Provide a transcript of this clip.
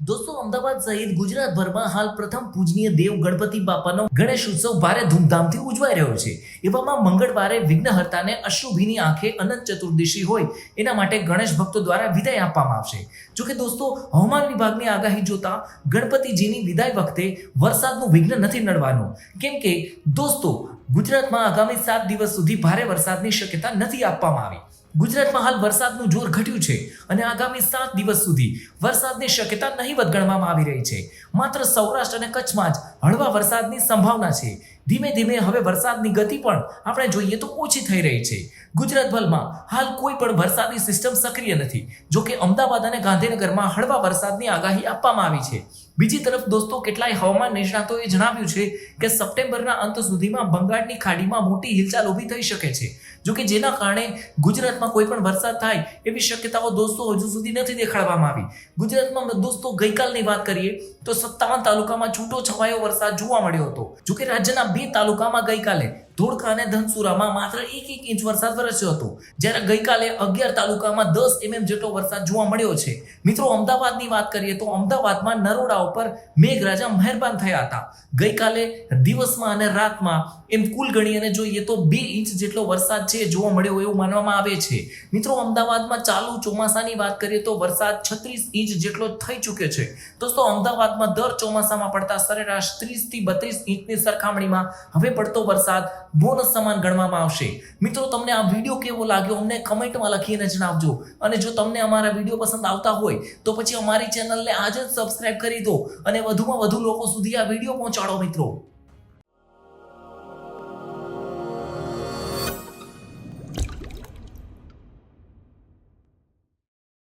दोस्तों अमदावाद सहित ગુજરાતભરમાં હાલ પ્રથમ પૂજનીય દેવ ગણપતિ બાપાનો ગણેશ ઉત્સવ ભારે ધૂમધામથી ઉજવાઈ રહ્યો છે. એવામાં મંગળવારે વિઘ્નહર્તાને અશ્રુભીની આંખે અનંત ચતુર્દશી હોય એના માટે ગણેશ ભક્તો દ્વારા વિદાય આપવામાં આવશે. જોકે દોસ્તો હવામાન વિભાગની આગાહી જોતા ગણપતિજીની વિદાય વખતે વરસાદનું વિઘ્ન નથી નડવાનું, કેમ કે દોસ્તો ગુજરાતમાં આગામી 7 દિવસ સુધી ભારે વરસાદની શક્યતા નથી આપવામાં આવી. ગુજરાતમાં હાલ વરસાદનું જોર ઘટ્યું છે અને આગામી 7 દિવસ સુધી વરસાદની શક્યતા નહીવત ગણવામાં આવી રહી છે. માત્ર સૌરાષ્ટ્ર અને કચ્છમાં જ હળવા વરસાદની સંભાવના છે. ધીમે ધીમે હવે વરસાદની ગતિ પણ આપણે જોઈએ તો ઓછી થઈ રહી છે. ગુજરાતભરમાં હાલ કોઈ પણ વરસાદની સિસ્ટમ સક્રિય નથી. જોકે અમદાવાદ અને ગાંધીનગરમાં હળવા વરસાદની આગાહી આપવામાં આવી છે. બીજી તરફ દોસ્તો કેટલાય હવામાન નિષ્ણાતોએ જણાવ્યું છે કે સપ્ટેમ્બરના અંત સુધીમાં બંગાળની ખાડીમાં મોટી હિલચાલ ઊભી થઈ શકે છે. જોકે જેના કારણે ગુજરાતમાં કોઈ પણ વરસાદ થાય એવી શક્યતાઓ દોસ્તો હજુ સુધી નથી દેખાડવામાં આવી. ગુજરાતમાં દોસ્તો ગઈકાલની વાત કરીએ તો 57 તાલુકામાં છૂટો છવાયો વરસાદ જોવા મળ્યો હતો. જોકે રાજ્યના 2 તાલુકામાં ગઈકાલે ધોળકા અને ધનસુરામાં માત્ર 1 ઇંચ વરસાદ વરસ્યો હતો, જ્યારે ગઈકાલે 11 તાલુકામાં 10 mm જેટલો વરસાદ જોવા મળ્યો છે. મિત્રો અમદાવાદની વાત કરીએ તો અમદાવાદમાં નરોડા ઉપર મેઘરાજા મહેરબાન થયા હતા. ગઈકાલે દિવસમાં અને રાતમાં એમ કુલ ગણીને જોઈએ તો 2 ઇંચ જેટલો વરસાદ છે જોવા મળ્યો એવું માનવામાં આવે છે. મિત્રો અમદાવાદમાં ચાલુ ચોમાસાની વાત કરીએ તો વરસાદ 36 ઇંચ જેટલો થઈ ચૂક્યો છે. દોસ્તો અમદાવાદમાં દર ચોમાસામાં પડતા સરેરાશ 30 થી 32 ઇંચની સરખામણીમાં હવે પડતો વરસાદ બોનસ સમાન ગણવામાં આવશે. મિત્રો તમને આ વિડીયો કેવો લાગ્યો અમને કમેન્ટમાં લખીને જણાવજો, અને જો તમને અમારા વિડીયો પસંદ આવતા હોય તો પછી અમારી ચેનલને આજે જ સબસ્ક્રાઇબ કરી દો અને વધુમાં વધુ લોકો સુધી આ વિડીયો પહોંચાડો મિત્રો.